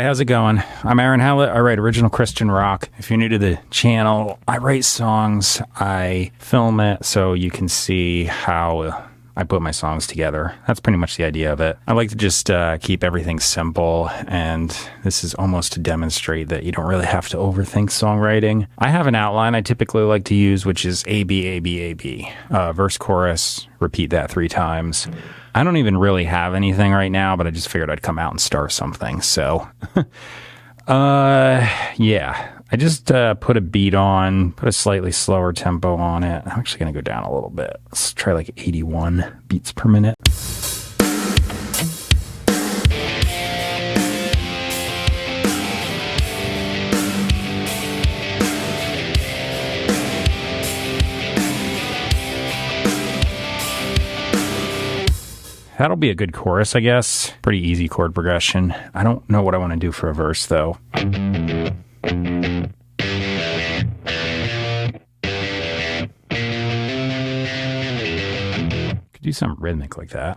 Hi, how's it going? I'm Aaron Hallett. I write original Christian rock. If you're new to the channel, I write songs, I film it so you can see how I put my songs together. That's pretty much the idea of it. I like to just keep everything simple, and this is almost to demonstrate that you don't really have to overthink songwriting. I have an outline I typically like to use, which is A, B, A, B, A, B. Verse, chorus, repeat that 3 times. I don't even really have anything right now, but I just figured I'd come out and start something. So, yeah. I just put a beat on, put a slightly slower tempo on it. I'm actually going to go down a little bit. Let's try like 81 beats per minute. That'll be a good chorus, I guess. Pretty easy chord progression. I don't know what I want to do for a verse, though. Could do something rhythmic like that.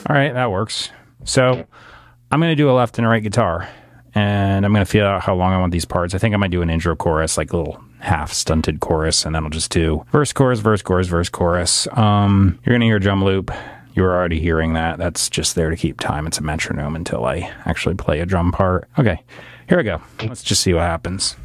All right, that works. So I'm going to do a left and a right guitar, and I'm going to feel out how long I want these parts. I think I might do an intro chorus, like a little half stunted chorus, and then I'll just do verse, chorus, verse, chorus, verse, chorus. You're going to hear a drum loop. You're already hearing that. That's just there to keep time. It's a metronome until I actually play a drum part. Okay, here we go. Let's just see what happens.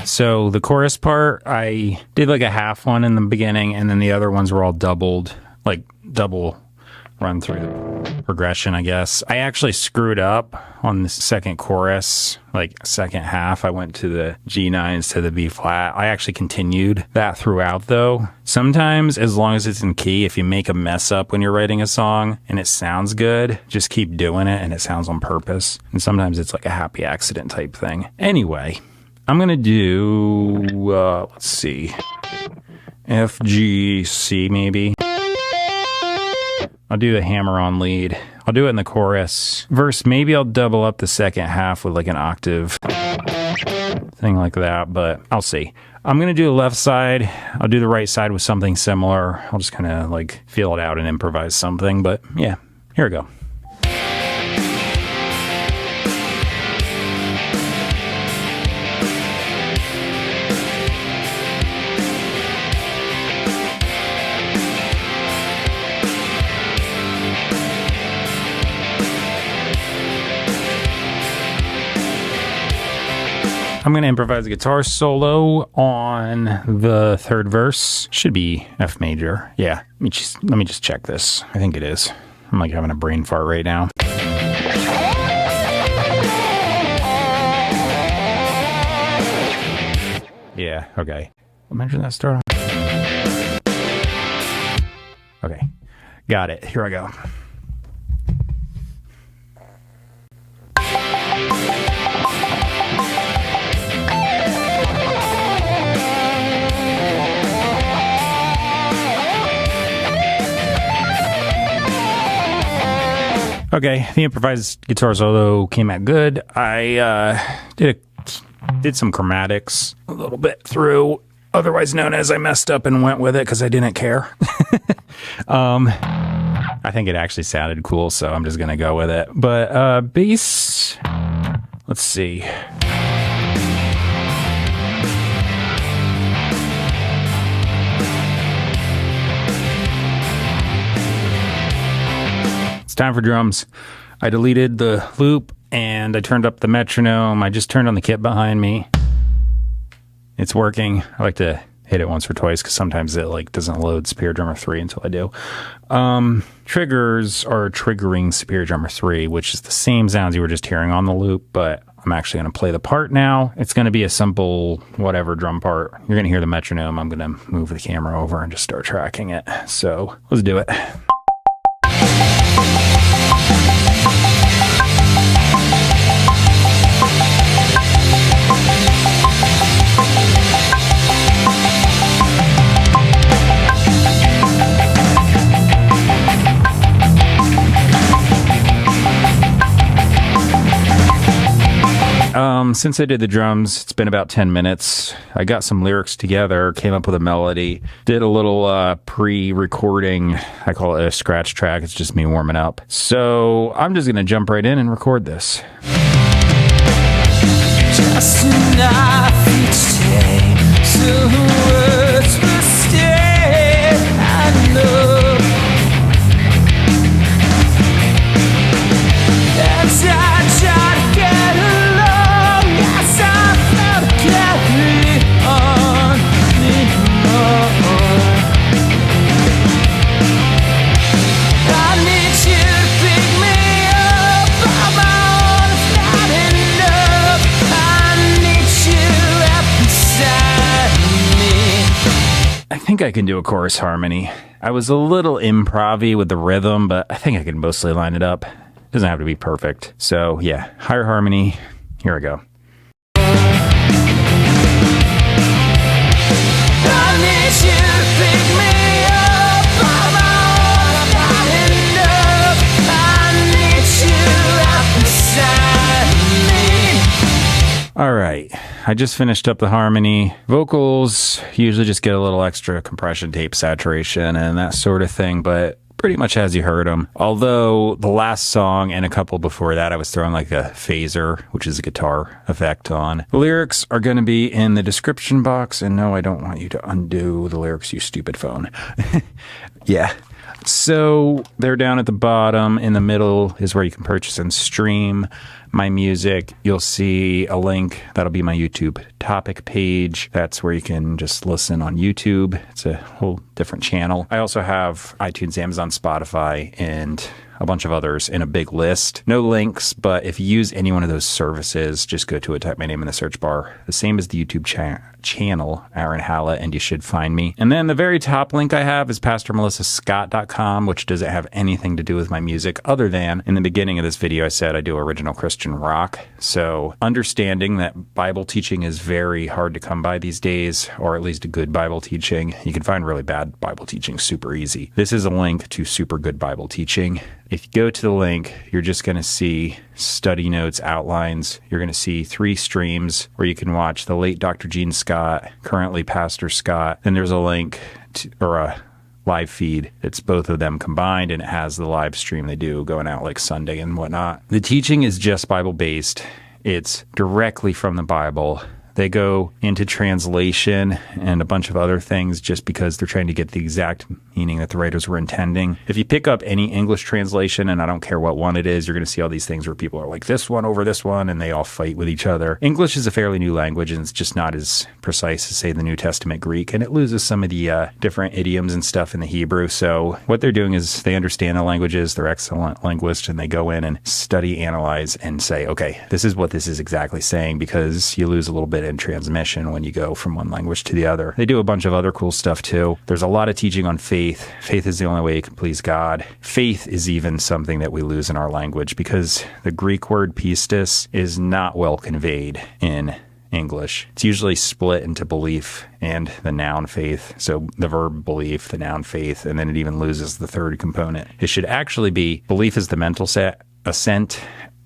So the chorus part, I did like a half one in the beginning, and then the other ones were all doubled, like double run through the progression, I guess. I actually screwed up on the second chorus, like second half. I went to the G9 instead of the B flat. I actually continued that throughout, though. Sometimes, as long as it's in key, if you make a mess up when you're writing a song and it sounds good, just keep doing it and it sounds on purpose. And sometimes it's like a happy accident type thing. Anyway, I'm going to do, let's see, F, G, C maybe. I'll do the hammer-on lead. I'll do it in the chorus. Verse, maybe I'll double up the second half with like an octave thing like that, but I'll see. I'm going to do the left side. I'll do the right side with something similar. I'll just kind of like feel it out and improvise something, but yeah, here we go. I'm going to improvise a guitar solo on the third verse. Should be F major. Yeah, let me just check this. I think it is. I'm like having a brain fart right now. Yeah, okay. Imagine that start on. Okay, got it. Here I go. Okay, the improvised guitar solo came out good. I did some chromatics a little bit through, otherwise known as I messed up and went with it because I didn't care. I think it actually sounded cool, so I'm just going to go with it. But bass, let's see. Time for drums. I deleted the loop and I turned up the metronome. I just turned on the kit behind me. It's working. I like to hit it once or twice because sometimes it like doesn't load Superior Drummer 3 until I do. Triggers are triggering Superior Drummer 3, which is the same sounds you were just hearing on the loop, but I'm actually going to play the part now. It's going to be a simple whatever drum part. You're going to hear the metronome. I'm going to move the camera over and just start tracking it. So let's do it. Since I did the drums, it's been about 10 minutes. I got some lyrics together, came up with a melody, did a little pre-recording. I call it a scratch track. It's just me warming up. So I'm just going to jump right in and record this. Just enough each day, so words will stay. I know. As I try to get along, as I felt to carry on anymore. I need you to pick me up. I'm on, it's not enough. I need you up inside me. I think I can do a chorus harmony. I was a little improv-y with the rhythm, but I think I can mostly line it up. Doesn't have to be perfect. So yeah, higher harmony. Here we go. I need you to pick me up. I'm on, not enough. I need you up inside me. All right. I just finished up the harmony. Vocals usually just get a little extra compression tape saturation and that sort of thing, but pretty much as you heard them. Although the last song and a couple before that, I was throwing like a phaser, which is a guitar effect on. The lyrics are going to be in the description box. And no, I don't want you to undo the lyrics, you stupid phone. Yeah. So they're down at the bottom. In the middle is where you can purchase and stream my music. You'll see a link. That'll be my YouTube topic page. That's where you can just listen on YouTube. It's a whole different channel. I also have iTunes, Amazon, Spotify, and a bunch of others in a big list. No links, but if you use any one of those services, just go to it, type my name in the search bar. The same as the YouTube channel, Aaron Hallett, and you should find me. And then the very top link I have is PastorMelissaScott.com, which doesn't have anything to do with my music other than in the beginning of this video, I said I do original Christian rock. So understanding that Bible teaching is very hard to come by these days, or at least a good Bible teaching. You can find really bad Bible teaching super easy. This is a link to super good Bible teaching. If you go to the link, you're just going to see study notes, outlines. You're going to see 3 streams where you can watch the late Dr. Gene Scott, currently Pastor Scott. Then there's a link to, or a live feed. It's both of them combined, and it has the live stream they do going out like Sunday and whatnot. The teaching is just Bible based. It's directly from the Bible. They go into translation and a bunch of other things just because they're trying to get the exact meaning that the writers were intending. If you pick up any English translation, and I don't care what one it is, you're going to see all these things where people are like this one over this one, and they all fight with each other. English is a fairly new language, and it's just not as precise as, say, the New Testament Greek, and it loses some of the different idioms and stuff in the Hebrew. So what they're doing is they understand the languages, they're excellent linguists, and they go in and study, analyze, and say, okay, this is what this is exactly saying, because you lose a little bit in transmission when you go from one language to the other. They do a bunch of other cool stuff too. There's a lot of teaching on faith. Faith is the only way you can please God. Faith is even something that we lose in our language because the Greek word pistis is not well conveyed in English. It's usually split into belief and the noun faith. So the verb belief, the noun faith, and then it even loses the third component. It should actually be belief is the mental assent,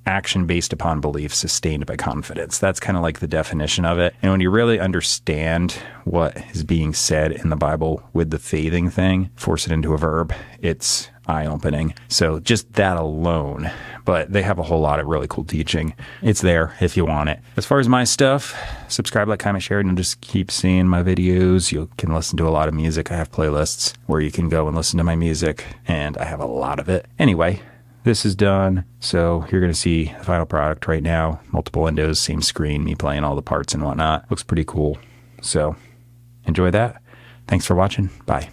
action based upon belief sustained by confidence. That's kind of like the definition of it. And when you really understand what is being said in the Bible with the faithing thing, force it into a verb, it's eye-opening. So just that alone. But they have a whole lot of really cool teaching. It's there if you want it. As far as my stuff, subscribe, like, comment, share, and you'll just keep seeing my videos. You can listen to a lot of music. I have playlists where you can go and listen to my music, and I have a lot of it. Anyway, this is done, so you're going to see the final product right now. Multiple windows, same screen, me playing all the parts and whatnot. Looks pretty cool. So enjoy that. Thanks for watching. Bye.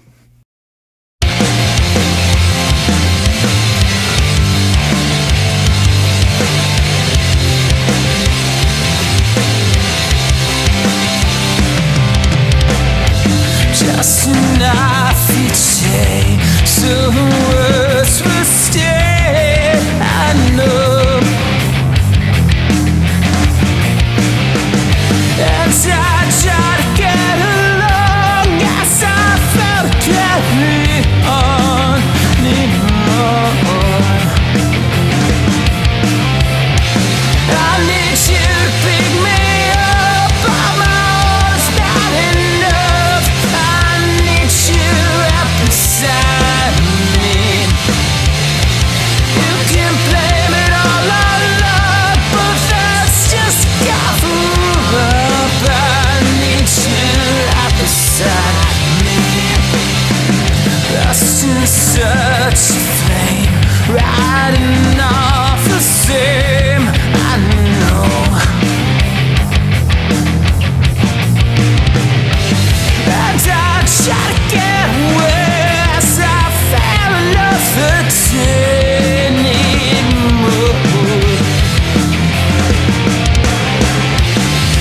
Just enough each day, so words will stay. I know. As I try to get along, as I felt to carry on anymore. I need you to pick me in such a flame, riding off the same. I know. And I try to get away as I fell in love anymore.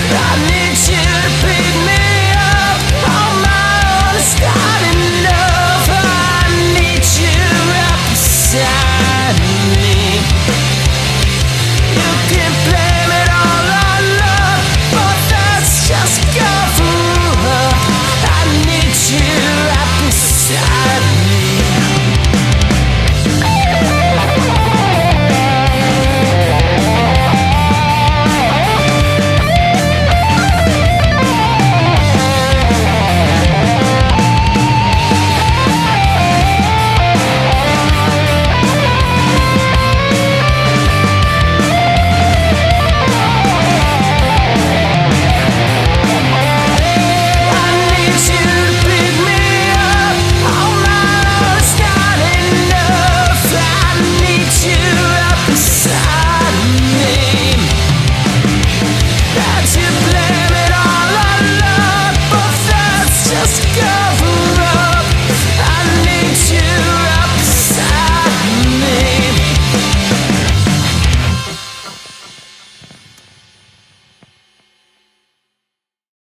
I need you to pick me up on my own, starting love. I need you right beside me. You can blame it all on love, but that's just cover. I need you right beside